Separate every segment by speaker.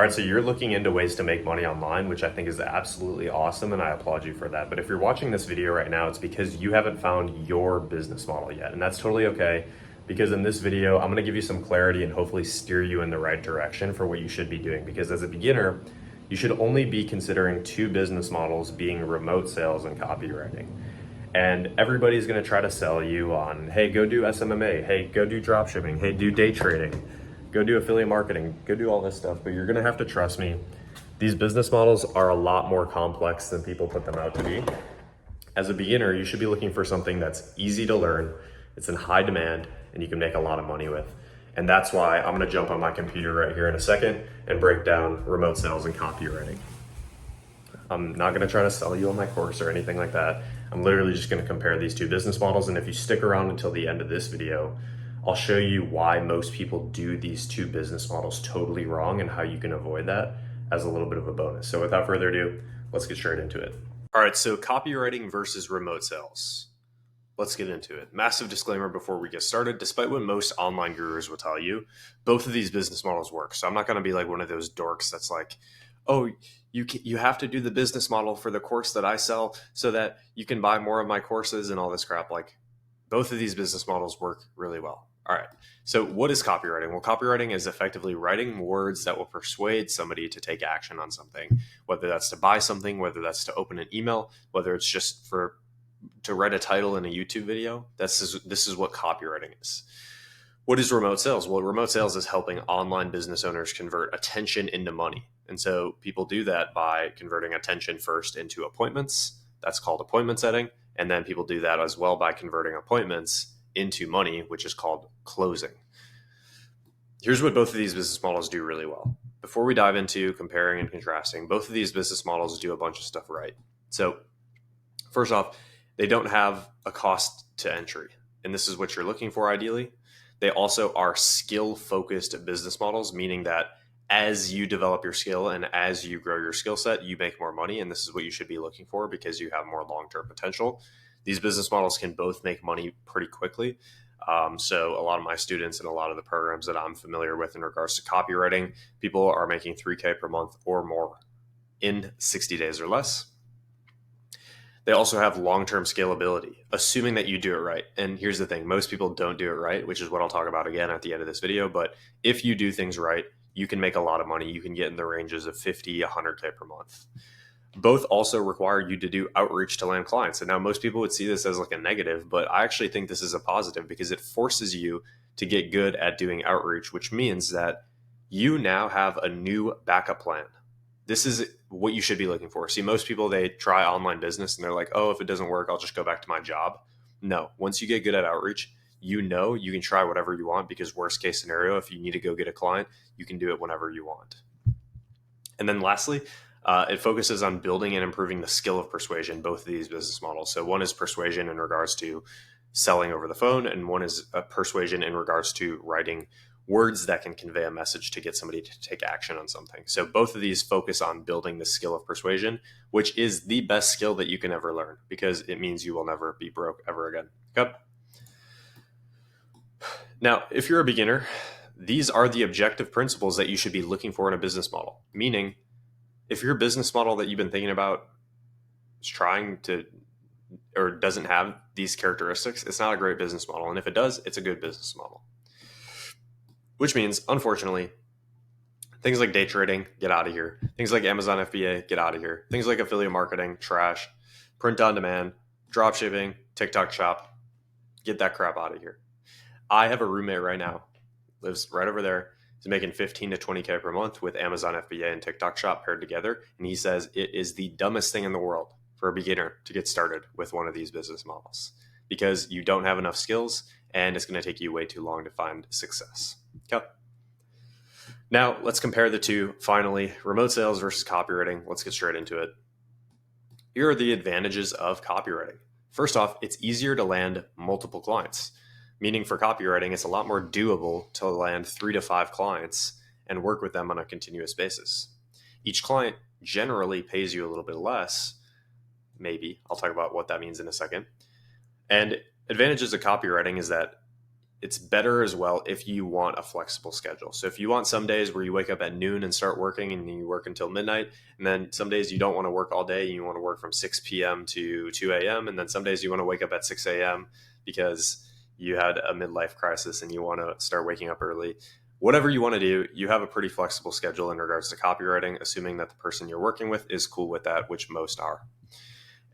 Speaker 1: All right, so you're looking into ways to make money online, which I think is absolutely awesome, and I applaud you for that. But if you're watching this video right now, it's because you haven't found your business model yet, and that's totally okay. Because in this video, I'm gonna give you some clarity and hopefully steer you in the right direction for what you should be doing. Because as a beginner, you should only be considering two business models, being remote sales and copywriting. And everybody's gonna try to sell you on, hey, go do SMMA, hey, go do dropshipping, hey, do day trading, go do affiliate marketing, go do all this stuff. But you're gonna have to trust me. These business models are a lot more complex than people put them out to be. As a beginner, you should be looking for something that's easy to learn, it's in high demand, and you can make a lot of money with. And that's why I'm gonna jump on my computer right here in a second and break down remote sales and copywriting. I'm not gonna try to sell you on my course or anything like that. I'm literally just gonna compare these two business models. And if you stick around until the end of this video, I'll show you why most people do these two business models totally wrong and how you can avoid that as a little bit of a bonus. So without further ado, let's get straight into it. All right, so copywriting versus remote sales. Let's get into it. Massive disclaimer before we get started. Despite what most online gurus will tell you, both of these business models work. So I'm not going to be like one of those dorks that's like, oh, you have to do the business model for the course that I sell so that you can buy more of my courses and all this crap. Like, both of these business models work really well. All right. So what is copywriting? Well, copywriting is effectively writing words that will persuade somebody to take action on something, whether that's to buy something, whether that's to open an email, whether it's just to write a title in a YouTube video. This is what copywriting is. What is remote sales? Well, remote sales is helping online business owners convert attention into money. And so people do that by converting attention first into appointments. That's called appointment setting. And then people do that as well by converting appointments into money, which is called closing. Here's what both of these business models do really well. Before we dive into comparing and contrasting, both of these business models do a bunch of stuff right. So first off, they don't have a cost to entry. And this is what you're looking for ideally. They also are skill-focused business models, meaning that as you develop your skill and as you grow your skill set, you make more money. And this is what you should be looking for because you have more long-term potential. These business models can both make money pretty quickly. So a lot of my students and a lot of the programs that I'm familiar with in regards to copywriting, people are making $3,000 per month or more in 60 days or less. They also have long-term scalability, assuming that you do it right. And here's the thing, most people don't do it right, which is what I'll talk about again at the end of this video. But if you do things right, you can make a lot of money. You can get in the ranges of 50, 100K per month. Both also require you to do outreach to land clients. And now most people would see this as like a negative, but I actually think this is a positive because it forces you to get good at doing outreach, which means that you now have a new backup plan. This is what you should be looking for. See, most people, they try online business and they're like, oh, if it doesn't work, I'll just go back to my job. No, once you get good at outreach, you can try whatever you want because worst case scenario, if you need to go get a client, you can do it whenever you want. And then lastly, it focuses on building and improving the skill of persuasion, both of these business models. So one is persuasion in regards to selling over the phone, and one is a persuasion in regards to writing words that can convey a message to get somebody to take action on something. So both of these focus on building the skill of persuasion, which is the best skill that you can ever learn because it means you will never be broke ever again. Okay. Now, if you're a beginner, these are the objective principles that you should be looking for in a business model. Meaning, if your business model that you've been thinking about is trying to or doesn't have these characteristics, it's not a great business model. And if it does, it's a good business model. Which means, unfortunately, things like day trading, get out of here. Things like Amazon FBA, get out of here. Things like affiliate marketing, trash. Print on demand, drop shipping, TikTok shop, get that crap out of here. I have a roommate right now, lives right over there. He's making 15 to 20K per month with Amazon FBA and TikTok shop paired together. And he says it is the dumbest thing in the world for a beginner to get started with one of these business models because you don't have enough skills and it's going to take you way too long to find success. Okay. Now let's compare the two. Finally, remote sales versus copywriting. Let's get straight into it. Here are the advantages of copywriting. First off, it's easier to land multiple clients, meaning for copywriting, it's a lot more doable to land 3 to 5 clients and work with them on a continuous basis. Each client generally pays you a little bit less, maybe. I'll talk about what that means in a second. And advantages of copywriting is that it's better as well if you want a flexible schedule. So if you want some days where you wake up at noon and start working and you work until midnight, and then some days you don't want to work all day and you want to work from 6 p.m. to 2 a.m. And then some days you want to wake up at 6 a.m. because you had a midlife crisis and you want to start waking up early. Whatever you want to do, you have a pretty flexible schedule in regards to copywriting, assuming that the person you're working with is cool with that, which most are.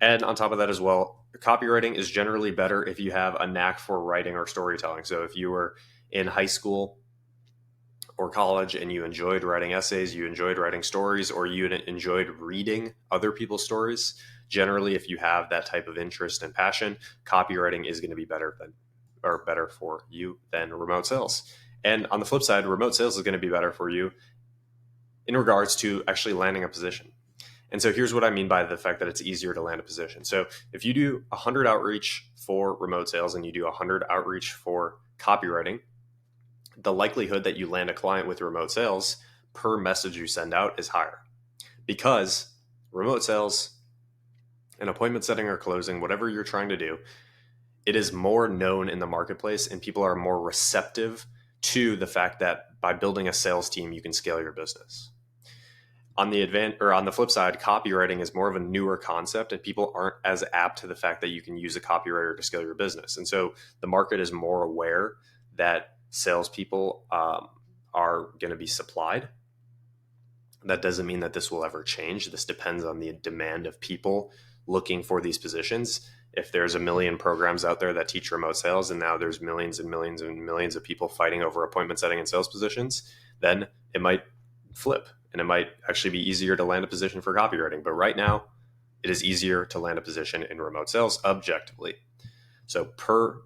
Speaker 1: And on top of that as well, copywriting is generally better if you have a knack for writing or storytelling. So if you were in high school or college and you enjoyed writing essays, you enjoyed writing stories, or you enjoyed reading other people's stories, generally if you have that type of interest and passion, copywriting is going to be better for you than remote sales. And on the flip side, remote sales is going to be better for you in regards to actually landing a position. And so here's what I mean by the fact that it's easier to land a position. So if you do 100 outreach for remote sales and you do 100 outreach for copywriting, the likelihood that you land a client with remote sales per message you send out is higher, because remote sales and appointment setting or closing, whatever you're trying to do, it is more known in the marketplace and people are more receptive to the fact that by building a sales team, you can scale your business. On the flip side, copywriting is more of a newer concept and people aren't as apt to the fact that you can use a copywriter to scale your business. And so the market is more aware that salespeople are going to be supplied. That doesn't mean that this will ever change. This depends on the demand of people looking for these positions. If there's a million programs out there that teach remote sales and now there's millions and millions and millions of people fighting over appointment setting and sales positions, then it might flip. And it might actually be easier to land a position for copywriting. But right now, it is easier to land a position in remote sales objectively. So per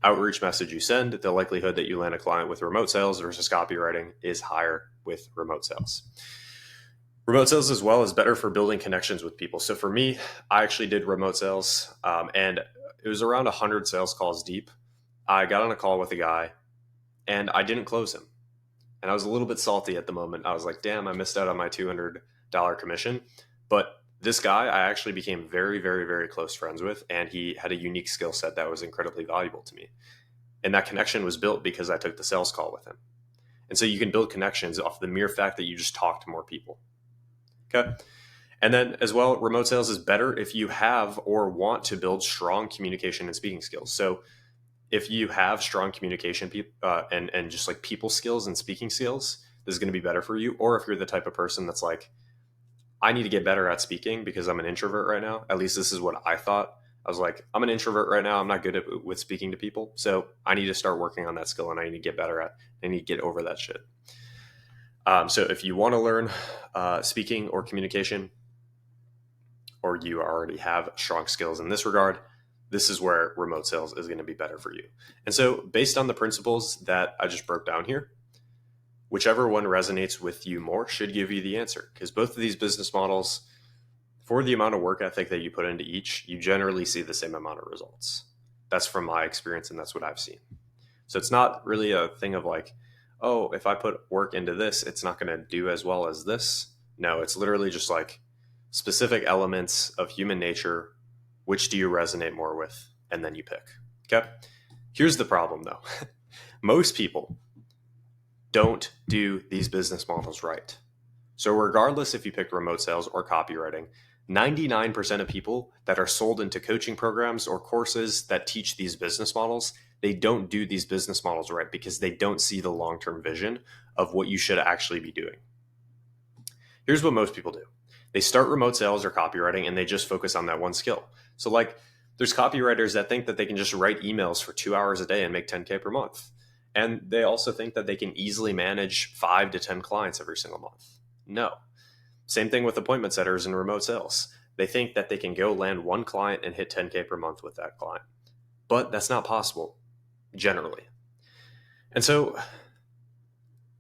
Speaker 1: outreach message you send, the likelihood that you land a client with remote sales versus copywriting is higher with remote sales. Remote sales as well is better for building connections with people. So for me, I actually did remote sales and it was around 100 sales calls deep. I got on a call with a guy and I didn't close him. And I was a little bit salty at the moment. I was like, damn, I missed out on my $200 commission. But this guy, I actually became very, very, very close friends with. And he had a unique skill set that was incredibly valuable to me. And that connection was built because I took the sales call with him. And so you can build connections off the mere fact that you just talk to more people. Okay. And then as well, remote sales is better if you have or want to build strong communication and speaking skills. So if you have strong communication and just like people skills and speaking skills, this is going to be better for you. Or if you're the type of person that's like, I need to get better at speaking because I'm an introvert right now. At least this is what I thought. I was like, I'm an introvert right now. I'm not good with speaking to people. So I need to start working on that skill and I need to get better at it. I need to get over that shit. So if you want to learn speaking or communication, or you already have strong skills in this regard, this is where remote sales is going to be better for you. And so based on the principles that I just broke down here, whichever one resonates with you more should give you the answer, because both of these business models, for the amount of work ethic that you put into each, you generally see the same amount of results. That's from my experience and that's what I've seen. So it's not really a thing of like, oh, if I put work into this, it's not going to do as well as this. No, it's literally just like specific elements of human nature. Which do you resonate more with? And then you pick. Okay. Here's the problem though. Most people don't do these business models right. So regardless if you pick remote sales or copywriting, 99% of people that are sold into coaching programs or courses that teach these business models, they don't do these business models right because they don't see the long-term vision of what you should actually be doing. Here's what most people do. They start remote sales or copywriting and they just focus on that one skill. So like there's copywriters that think that they can just write emails for 2 hours a day and make 10K per month. And they also think that they can easily manage 5 to 10 clients every single month. No. Same thing with appointment setters and remote sales. They think that they can go land one client and hit 10K per month with that client. But that's not possible generally. And so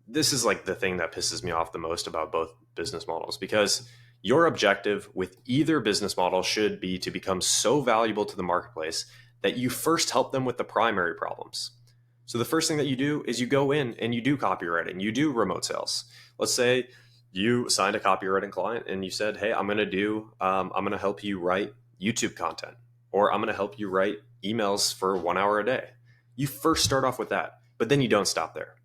Speaker 1: this is like the thing that pisses me off the most about both business models, because your objective with either business model should be to become so valuable to the marketplace that you first help them with the primary problems. So the first thing that you do is you go in and you do copywriting, you do remote sales. Let's say you signed a copywriting client and you said, hey, I'm going to help you write YouTube content, or I'm going to help you write emails for 1 hour a day. You first start off with that. But then you don't stop there.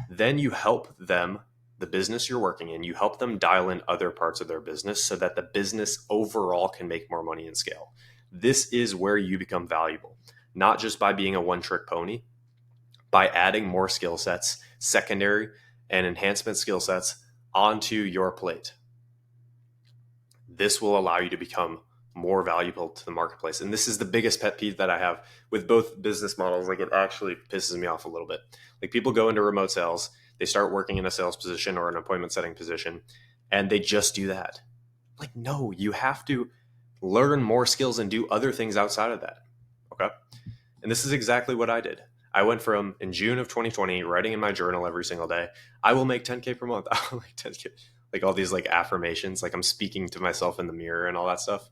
Speaker 1: Then you help them, the business you're working in, you help them dial in other parts of their business so that the business overall can make more money and scale. This is where you become valuable, not just by being a one-trick pony, by adding more skill sets, secondary and enhancement skill sets onto your plate. This will allow you to become more valuable to the marketplace. And this is the biggest pet peeve that I have with both business models. Like, it actually pisses me off a little bit. Like, people go into remote sales, they start working in a sales position or an appointment setting position, and they just do that. Like, no, you have to learn more skills and do other things outside of that. Okay. And this is exactly what I did. I went from, in June of 2020, writing in my journal every single day, I will make 10K per month. I will make 10K. Like, all these like affirmations, like I'm speaking to myself in the mirror and all that stuff.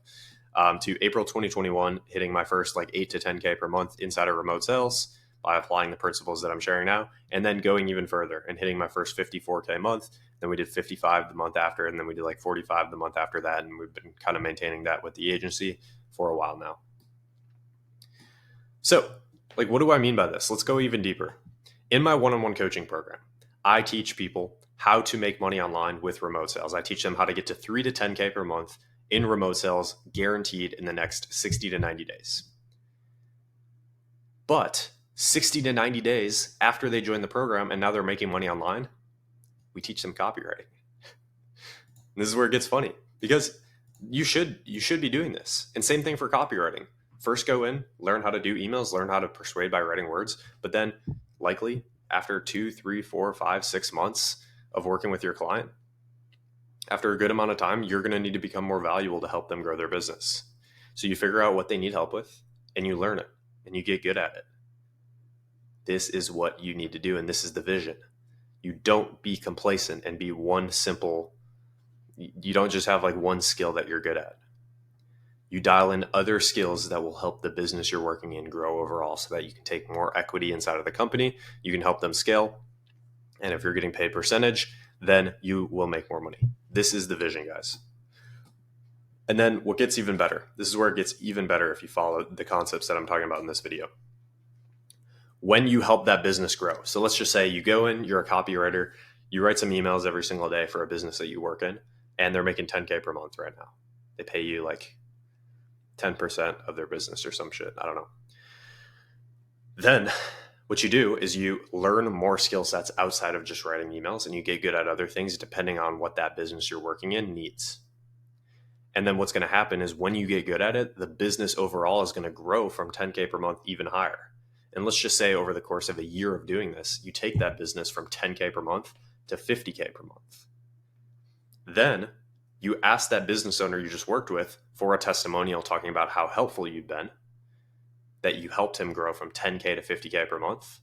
Speaker 1: To April 2021, hitting my first like 8 to 10K per month inside of remote sales by applying the principles that I'm sharing now, and then going even further and hitting my first 54K a month. Then we did 55 the month after, and then we did like 45 the month after that. And we've been kind of maintaining that with the agency for a while now. So, like, what do I mean by this? Let's go even deeper. In my one-on-one coaching program, I teach people how to make money online with remote sales. I teach them how to get to 3 to 10K per month in remote sales, guaranteed in the next 60 to 90 days. But 60 to 90 days after they join the program and now they're making money online, we teach them copywriting. And this is where it gets funny, because you should be doing this. And same thing for copywriting. First, go in, learn how to do emails, learn how to persuade by writing words, but then likely after 2, 3, 4, 5, 6 months of working with your client, after a good amount of time, you're going to need to become more valuable to help them grow their business. So you figure out what they need help with and you learn it and you get good at it. This is what you need to do. And this is the vision. You don't be complacent and be one simple, you don't just have like one skill that you're good at. You dial in other skills that will help the business you're working in grow overall so that you can take more equity inside of the company. You can help them scale. And if you're getting paid percentage, then you will make more money. This is the vision, guys. And then what gets even better, this is where it gets even better if you follow the concepts that I'm talking about in this video. When you help that business grow. So let's just say you go in, you're a copywriter, you write some emails every single day for a business that you work in, and they're making 10K per month right now. They pay you like 10% of their business or some shit. I don't know. Then what you do is you learn more skill sets outside of just writing emails, and you get good at other things depending on what that business you're working in needs. And then what's going to happen is when you get good at it, the business overall is going to grow from 10K per month even higher. And let's just say over the course of a year of doing this, you take that business from 10K per month to 50K per month. Then you ask that business owner you just worked with for a testimonial talking about how helpful you've been, that you helped him grow from 10K to 50K per month,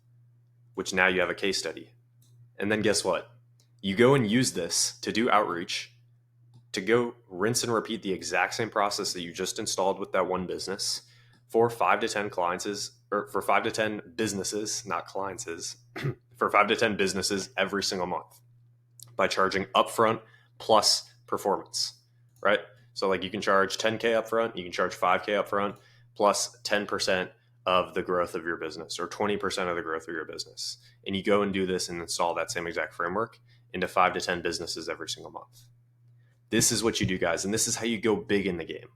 Speaker 1: which now you have a case study. And then guess what? You go and use this to do outreach, to go rinse and repeat the exact same process that you just installed with that one business for 5 to 10 clients, or for 5 to 10 businesses, not clients, for 5 to 10 businesses every single month by charging upfront plus performance, right? So like you can charge 10K upfront, you can charge 5K upfront, plus 10% of the growth of your business or 20% of the growth of your business. And you go and do this and install that same exact framework into 5 to 10 businesses every single month. This is what you do, guys. And this is how you go big in the game.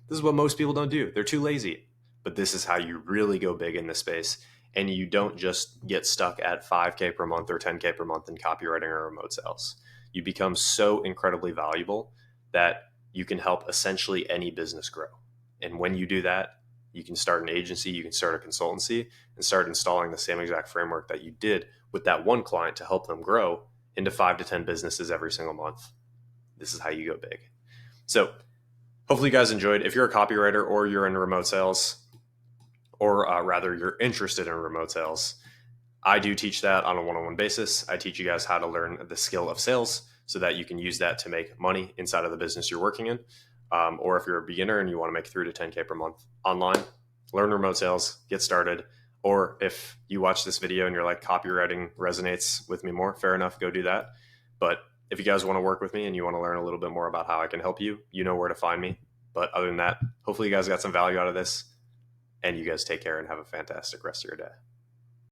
Speaker 1: This is what most people don't do. They're too lazy, but this is how you really go big in this space. And you don't just get stuck at 5K per month or 10K per month in copywriting or remote sales. You become so incredibly valuable that you can help essentially any business grow. And when you do that, you can start an agency, you can start a consultancy, and start installing the same exact framework that you did with that one client to help them grow into 5 to 10 businesses every single month. This is how you go big. So hopefully you guys enjoyed. If you're a copywriter or you're in remote sales, or rather you're interested in remote sales, I do teach that on a one-on-one basis. I teach you guys how to learn the skill of sales so that you can use that to make money inside of the business you're working in. Or if you're a beginner and you want to make 3 to 10K per month online, learn remote sales, get started. Or if you watch this video and you're like, copywriting resonates with me more, fair enough, go do that. But if you guys want to work with me and you want to learn a little bit more about how I can help you, you know where to find me. But other than that, hopefully you guys got some value out of this, and you guys take care and have a fantastic rest of your day.